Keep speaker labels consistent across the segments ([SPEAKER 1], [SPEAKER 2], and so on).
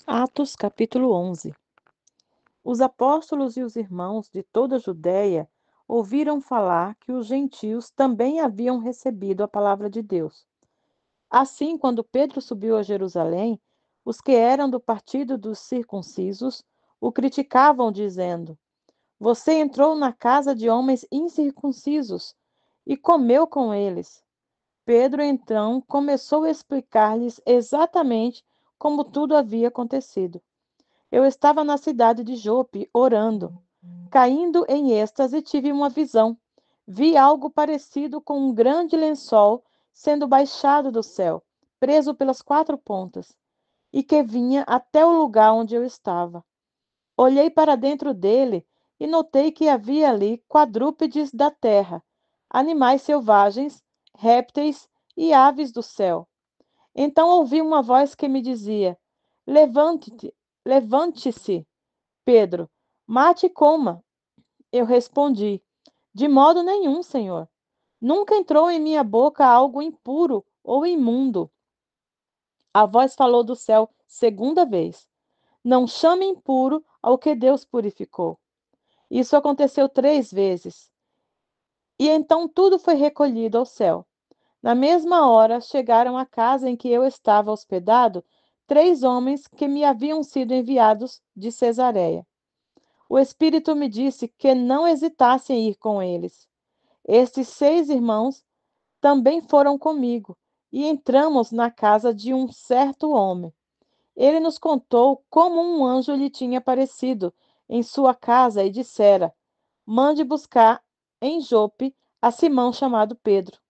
[SPEAKER 1] Atos capítulo 11. Os apóstolos e os irmãos de toda a Judéia ouviram falar que os gentios também haviam recebido a palavra de Deus. Assim, quando Pedro subiu a Jerusalém, os que eram do partido dos circuncisos o criticavam, dizendo: Você entrou na casa de homens incircuncisos e comeu com eles. Pedro então começou a explicar-lhes exatamente como tudo havia acontecido. Eu estava na cidade de Jope orando. Caindo em êxtase, tive uma visão. Vi algo parecido com um grande lençol sendo baixado do céu, preso pelas quatro pontas, e que vinha até o lugar onde eu estava. Olhei para dentro dele e notei que havia ali quadrúpedes da terra, animais selvagens, répteis e aves do céu. Então ouvi uma voz que me dizia: Levante-te, levante-se, Pedro, mate e coma. Eu respondi: De modo nenhum, Senhor. Nunca entrou em minha boca algo impuro ou imundo. A voz falou do céu segunda vez: Não chame impuro ao que Deus purificou. Isso aconteceu 3 vezes. E então tudo foi recolhido ao céu. Na mesma hora, chegaram à casa em que eu estava hospedado 3 homens que me haviam sido enviados de Cesareia. O Espírito me disse que não hesitasse em ir com eles. Estes 6 irmãos também foram comigo, e entramos na casa de um certo homem. Ele nos contou como um anjo lhe tinha aparecido em sua casa e dissera: Mande buscar em Jope a Simão chamado Pedro.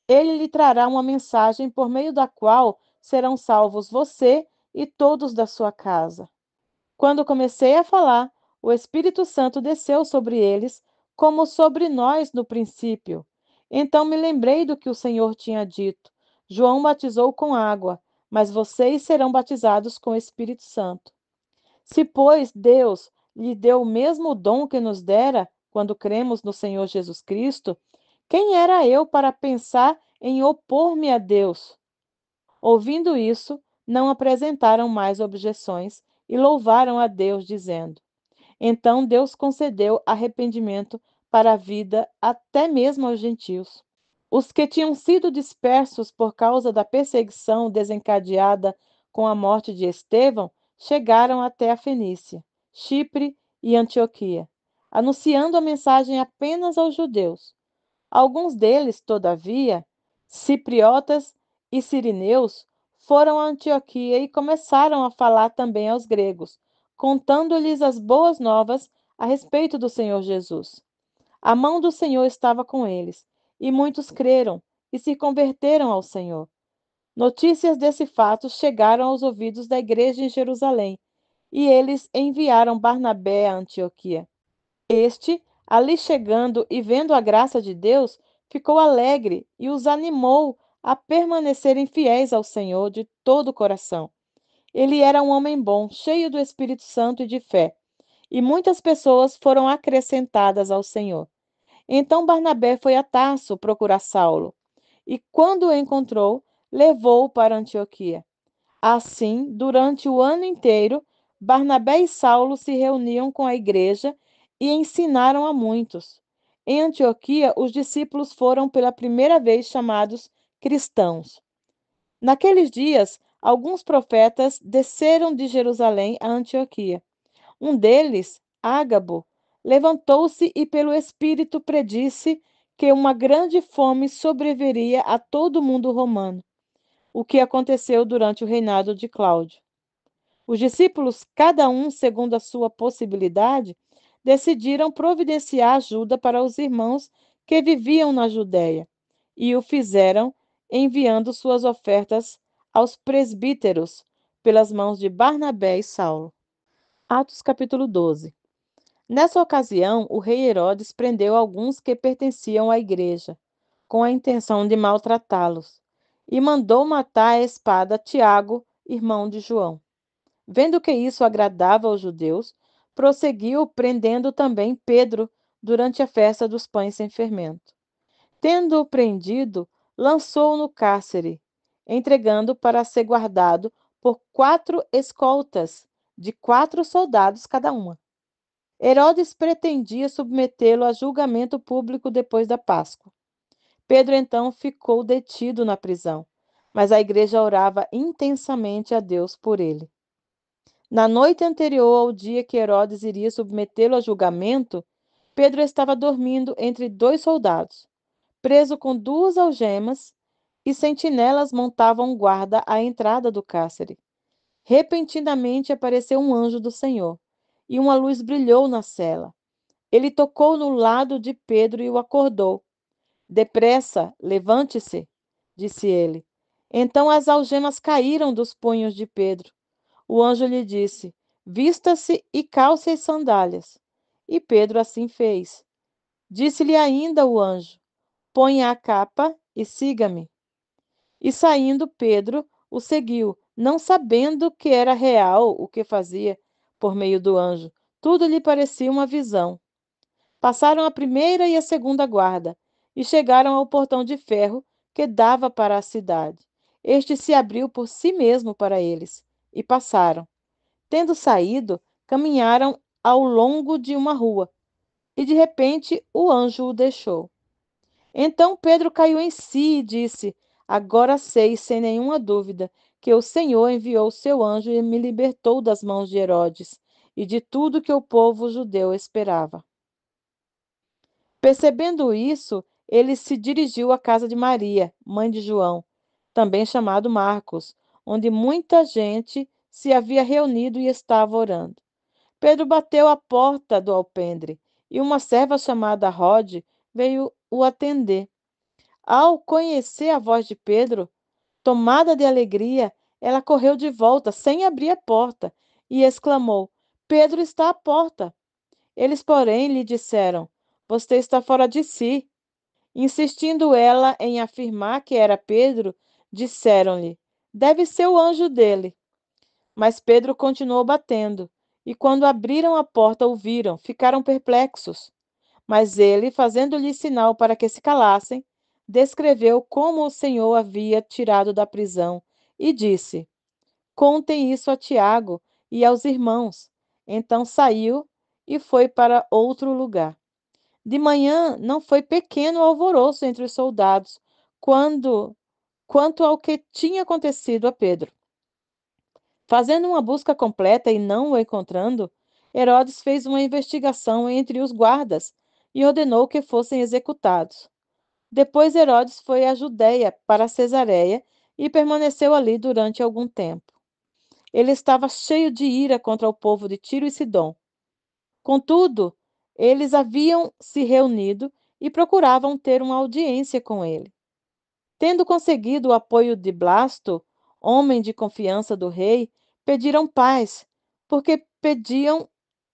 [SPEAKER 1] Ele lhe trará uma mensagem por meio da qual serão salvos você e todos da sua casa. Quando comecei a falar, o Espírito Santo desceu sobre eles, como sobre nós no princípio. Então me lembrei do que o Senhor tinha dito: João batizou com água, mas vocês serão batizados com o Espírito Santo. Se, pois, Deus lhe deu o mesmo dom que nos dera quando cremos no Senhor Jesus Cristo, quem era eu para pensar em opor-me a Deus? Ouvindo isso, não apresentaram mais objeções e louvaram a Deus, dizendo: Então Deus concedeu arrependimento para a vida até mesmo aos gentios. Os que tinham sido dispersos por causa da perseguição desencadeada com a morte de Estevão chegaram até a Fenícia, Chipre e Antioquia, anunciando a mensagem apenas aos judeus. Alguns deles, todavia, cipriotas e sirineus, foram a Antioquia e começaram a falar também aos gregos, contando-lhes as boas novas a respeito do Senhor Jesus. A mão do Senhor estava com eles, e muitos creram e se converteram ao Senhor. Notícias desse fato chegaram aos ouvidos da igreja em Jerusalém, e eles enviaram Barnabé a Antioquia. Este, ali chegando e vendo a graça de Deus, ficou alegre e os animou a permanecerem fiéis ao Senhor de todo o coração. Ele era um homem bom, cheio do Espírito Santo e de fé, e muitas pessoas foram acrescentadas ao Senhor. Então Barnabé foi a Tarso procurar Saulo, e quando o encontrou, levou-o para Antioquia. Assim, durante o ano inteiro, Barnabé e Saulo se reuniam com a igreja e ensinaram a muitos. Em Antioquia, os discípulos foram pela primeira vez chamados cristãos. Naqueles dias, alguns profetas desceram de Jerusalém a Antioquia. Um deles, Ágabo, levantou-se e pelo Espírito predisse que uma grande fome sobreviria a todo o mundo romano, o que aconteceu durante o reinado de Cláudio. Os discípulos, cada um segundo a sua possibilidade, decidiram providenciar ajuda para os irmãos que viviam na Judéia, e o fizeram enviando suas ofertas aos presbíteros pelas mãos de Barnabé e Saulo. Atos capítulo 12. Nessa ocasião, o rei Herodes prendeu alguns que pertenciam à igreja, com a intenção de maltratá-los, e mandou matar à espada Tiago, irmão de João. Vendo que isso agradava aos judeus, prosseguiu prendendo também Pedro durante a festa dos pães sem fermento. Tendo-o prendido, lançou-o no cárcere, entregando para ser guardado por 4 escoltas, de 4 soldados cada uma. Herodes pretendia submetê-lo a julgamento público depois da Páscoa. Pedro então ficou detido na prisão, mas a igreja orava intensamente a Deus por ele. Na noite anterior ao dia que Herodes iria submetê-lo a julgamento, Pedro estava dormindo entre 2 soldados, preso com 2 algemas, e sentinelas montavam guarda à entrada do cárcere. Repentinamente apareceu um anjo do Senhor, e uma luz brilhou na cela. Ele tocou no lado de Pedro e o acordou. Depressa, levante-se, disse ele. Então as algemas caíram dos punhos de Pedro. O anjo lhe disse: Vista-se e calce as sandálias. E Pedro assim fez. Disse-lhe ainda o anjo: Ponha a capa e siga-me. E saindo Pedro o seguiu, não sabendo que era real o que fazia por meio do anjo. Tudo lhe parecia uma visão. Passaram a primeira e a segunda guarda e chegaram ao portão de ferro que dava para a cidade. Este se abriu por si mesmo para eles e passaram. Tendo saído, caminharam ao longo de uma rua e de repente o anjo o deixou. Então Pedro caiu em si e disse: Agora sei, sem nenhuma dúvida, que o Senhor enviou seu anjo e me libertou das mãos de Herodes e de tudo que o povo judeu esperava. Percebendo isso, ele se dirigiu à casa de Maria, mãe de João, também chamado Marcos, onde muita gente se havia reunido e estava orando. Pedro bateu à porta do alpendre e uma serva chamada Rode veio o atender. Ao conhecer a voz de Pedro, tomada de alegria, ela correu de volta, sem abrir a porta, e exclamou: Pedro está à porta. Eles, porém, lhe disseram: Você está fora de si. Insistindo ela em afirmar que era Pedro, disseram-lhe: Deve ser o anjo dele. Mas Pedro continuou batendo, e quando abriram a porta, o viram, ficaram perplexos. Mas ele, fazendo-lhe sinal para que se calassem, descreveu como o Senhor havia tirado da prisão e disse: Contem isso a Tiago e aos irmãos. Então saiu e foi para outro lugar. De manhã não foi pequeno o alvoroço entre os soldados, quanto ao que tinha acontecido a Pedro. Fazendo uma busca completa e não o encontrando, Herodes fez uma investigação entre os guardas e ordenou que fossem executados. Depois Herodes foi à Judéia, para Cesareia, e permaneceu ali durante algum tempo. Ele estava cheio de ira contra o povo de Tiro e Sidom. Contudo, eles haviam se reunido e procuravam ter uma audiência com ele. Tendo conseguido o apoio de Blasto, homem de confiança do rei, pediram paz, porque pediam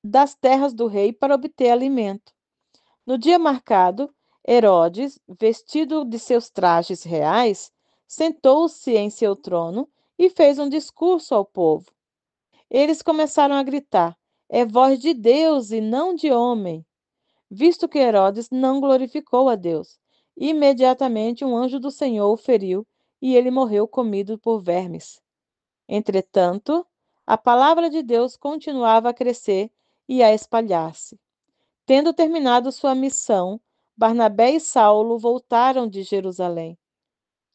[SPEAKER 1] das terras do rei para obter alimento. No dia marcado, Herodes, vestido de seus trajes reais, sentou-se em seu trono e fez um discurso ao povo. Eles começaram a gritar: É voz de Deus e não de homem. Visto que Herodes não glorificou a Deus, imediatamente um anjo do Senhor o feriu e ele morreu comido por vermes. Entretanto, a palavra de Deus continuava a crescer e a espalhar-se. Tendo terminado sua missão, Barnabé e Saulo voltaram de Jerusalém,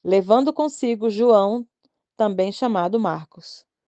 [SPEAKER 1] levando consigo João, também chamado Marcos.